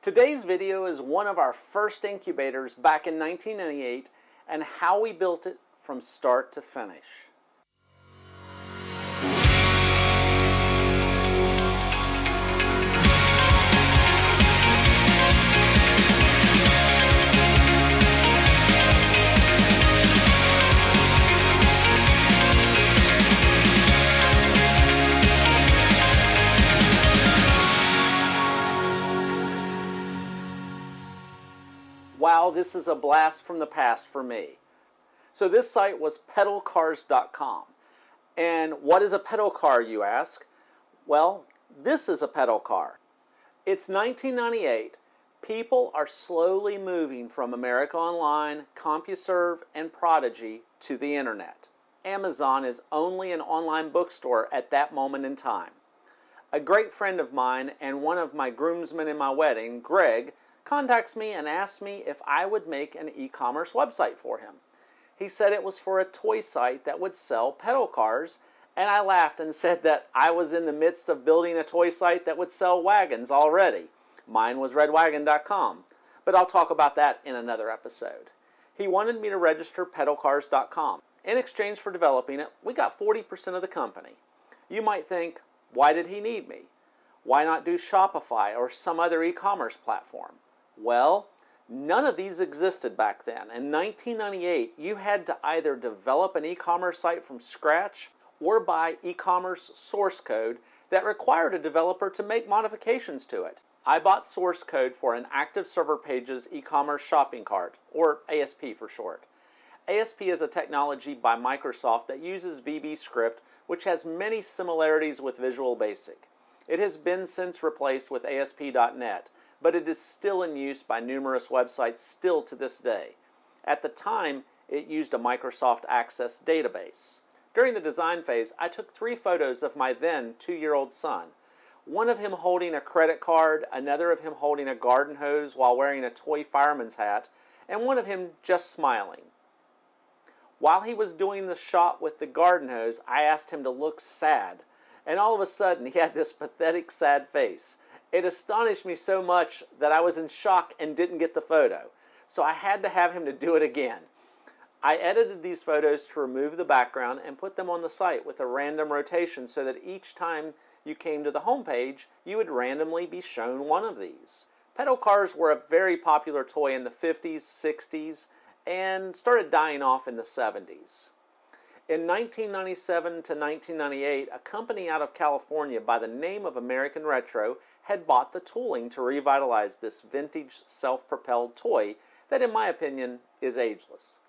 Today's video is one of our first incubators back in 1998 and how we built it from start to finish. Wow, this is a blast from the past for me. So this site was pedalcars.com. And what is a pedal car, you ask? Well, this is a pedal car. It's 1998. People are slowly moving from America Online, CompuServe, and Prodigy to the internet. Amazon is only an online bookstore at that moment in time. A great friend of mine and one of my groomsmen in my wedding, Greg, contacts me and asks me if I would make an e-commerce website for him. He said it was for a toy site that would sell pedal cars, and I laughed and said that I was in the midst of building a toy site that would sell wagons already. Mine was redwagon.com, but I'll talk about that in another episode. He wanted me to register pedalcars.com. In exchange for developing it, we got 40% of the company. You might think, why did he need me? Why not do Shopify or some other e-commerce platform? Well, none of these existed back then. In 1998, you had to either develop an e-commerce site from scratch or buy e-commerce source code that required a developer to make modifications to it. I bought source code for an Active Server Pages e-commerce shopping cart, or ASP for short. ASP is a technology by Microsoft that uses VBScript, which has many similarities with Visual Basic. It has been since replaced with ASP.NET, but it is still in use by numerous websites still to this day. At the time, it used a Microsoft Access database. During the design phase, I took 3 photos of my then 2-year-old son. One of him holding a credit card, another of him holding a garden hose while wearing a toy fireman's hat, and one of him just smiling. While he was doing the shot with the garden hose, I asked him to look sad, and all of a sudden he had this pathetic, sad face. It astonished me so much that I was in shock and didn't get the photo, so I had to have him to do it again. I edited these photos to remove the background and put them on the site with a random rotation so that each time you came to the home page, you would randomly be shown one of these. Pedal cars were a very popular toy in the 50s, 60s, and started dying off in the 70s. In 1997 to 1998, a company out of California by the name of American Retro had bought the tooling to revitalize this vintage self-propelled toy that, in my opinion, is ageless.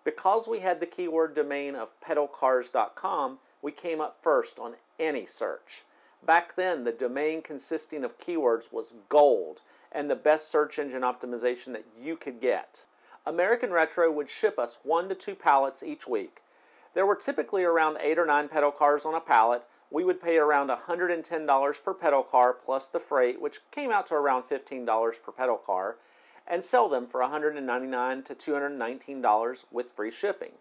Because we had the keyword domain of pedalcars.com, we came up first on any search. Back then, the domain consisting of keywords was gold and the best search engine optimization that you could get. American Retro would ship us 1 to 2 pallets each week. There were typically around 8 or 9 pedal cars on a pallet. We would pay around $110 per pedal car plus the freight, which came out to around $15 per pedal car, and sell them for $199 to $219 with free shipping.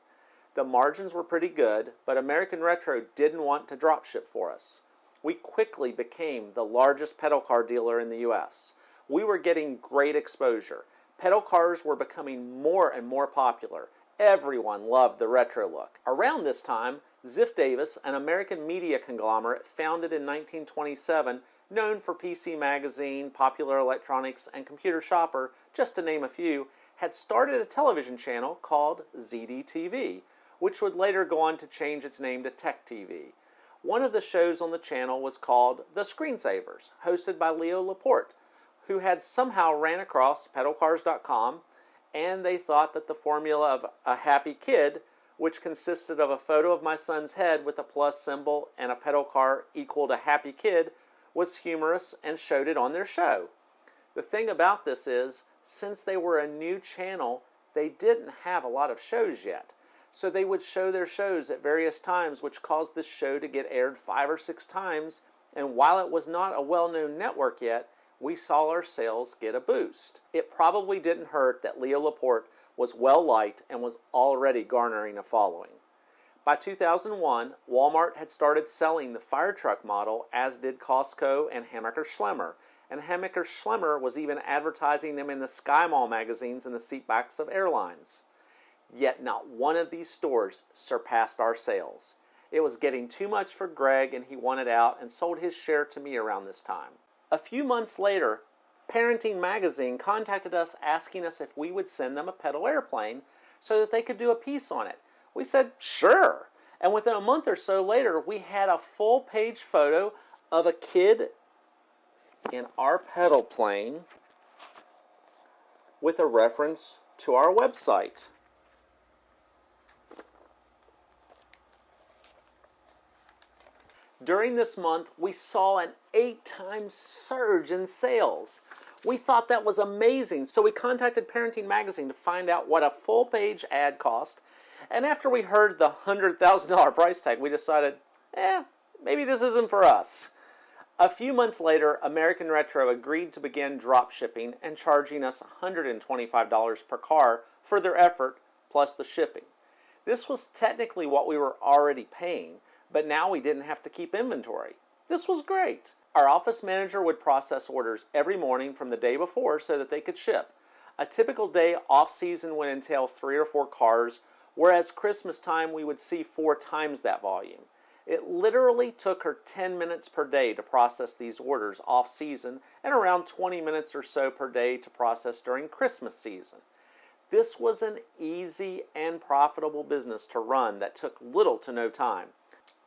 The margins were pretty good, but American Retro didn't want to drop ship for us. We quickly became the largest pedal car dealer in the US. We were getting great exposure. Pedal cars were becoming more and more popular. Everyone loved the retro look. Around this time, Ziff Davis, an American media conglomerate founded in 1927, known for PC Magazine, Popular Electronics, and Computer Shopper, just to name a few, had started a television channel called ZDTV, which would later go on to change its name to Tech TV. One of the shows on the channel was called The Screensavers, hosted by Leo Laporte, who had somehow ran across pedalcars.com, and they thought that the formula of a happy kid, which consisted of a photo of my son's head with a plus symbol and a pedal car equal to happy kid, was humorous and showed it on their show. The thing about this is, since they were a new channel, they didn't have a lot of shows yet. So they would show their shows at various times, which caused this show to get aired 5 or 6 times, and while it was not a well-known network yet, we saw our sales get a boost. It probably didn't hurt that Leo Laporte was well-liked and was already garnering a following. By 2001, Walmart had started selling the fire truck model, as did Costco and Hammacher Schlemmer, and Hammacher Schlemmer was even advertising them in the Sky Mall magazines and the seatbacks of airlines. Yet not one of these stores surpassed our sales. It was getting too much for Greg, and he wanted out and sold his share to me around this time. A few months later, Parenting Magazine contacted us asking us if we would send them a pedal airplane so that they could do a piece on it. We said, sure. And within a month or so later, we had a full-page photo of a kid in our pedal plane with a reference to our website. During this month, we saw an 8-times surge in sales. We thought that was amazing, so we contacted Parenting Magazine to find out what a full-page ad cost. And after we heard the $100,000 price tag, we decided, maybe this isn't for us. A few months later, American Retro agreed to begin drop shipping and charging us $125 per car for their effort plus the shipping. This was technically what we were already paying, but now we didn't have to keep inventory. This was great. Our office manager would process orders every morning from the day before so that they could ship. A typical day off-season would entail 3 or 4 cars, whereas Christmas time we would see 4 times that volume. It literally took her 10 minutes per day to process these orders off-season and around 20 minutes or so per day to process during Christmas season. This was an easy and profitable business to run that took little to no time.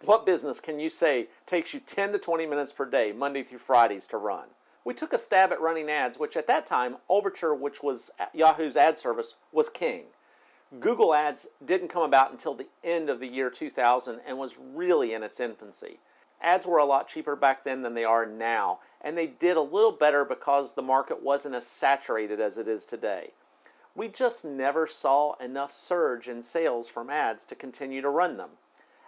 What business can you say takes you 10 to 20 minutes per day, Monday through Fridays, to run? We took a stab at running ads, which at that time, Overture, which was Yahoo's ad service, was king. Google Ads didn't come about until the end of the year 2000 and was really in its infancy. Ads were a lot cheaper back then than they are now, and they did a little better because the market wasn't as saturated as it is today. We just never saw enough surge in sales from ads to continue to run them.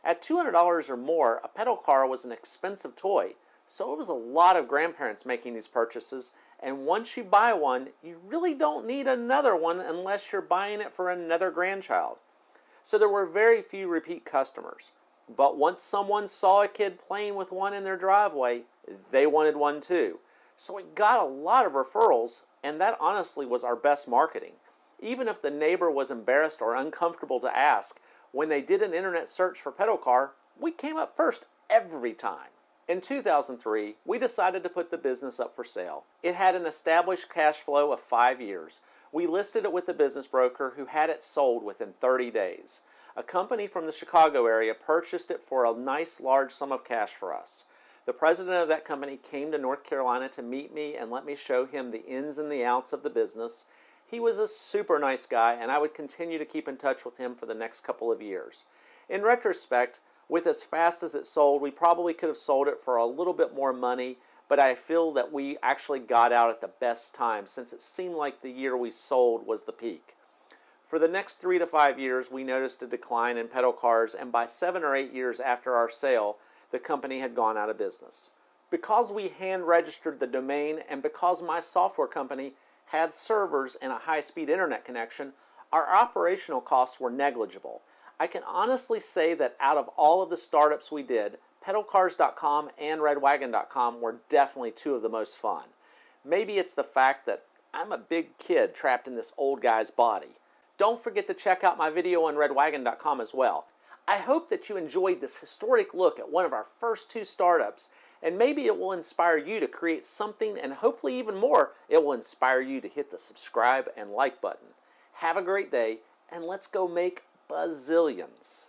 At $200 or more, a pedal car was an expensive toy, so it was a lot of grandparents making these purchases, and once you buy one, you really don't need another one unless you're buying it for another grandchild. So there were very few repeat customers. But once someone saw a kid playing with one in their driveway, they wanted one too. So we got a lot of referrals, and that honestly was our best marketing. Even if the neighbor was embarrassed or uncomfortable to ask, when they did an internet search for pedal car, we came up first every time. In 2003, we decided to put the business up for sale. It had an established cash flow of 5 years. We listed it with the business broker who had it sold within 30 days. A company from the Chicago area purchased it for a nice large sum of cash for us. The president of that company came to North Carolina to meet me and let me show him the ins and the outs of the business. He was a super nice guy, and I would continue to keep in touch with him for the next couple of years. In retrospect, with as fast as it sold, we probably could have sold it for a little bit more money, but I feel that we actually got out at the best time since it seemed like the year we sold was the peak. For the next 3 to 5 years, we noticed a decline in pedal cars, and by 7 or 8 years after our sale, the company had gone out of business. Because we hand-registered the domain and because my software company had servers and a high-speed internet connection, our operational costs were negligible. I can honestly say that out of all of the startups we did, pedalcars.com and redwagon.com were definitely 2 of the most fun. Maybe it's the fact that I'm a big kid trapped in this old guy's body. Don't forget to check out my video on redwagon.com as well. I hope that you enjoyed this historic look at one of our first 2 startups, and maybe it will inspire you to create something, and hopefully even more, it will inspire you to hit the subscribe and like button. Have a great day, and let's go make bazillions.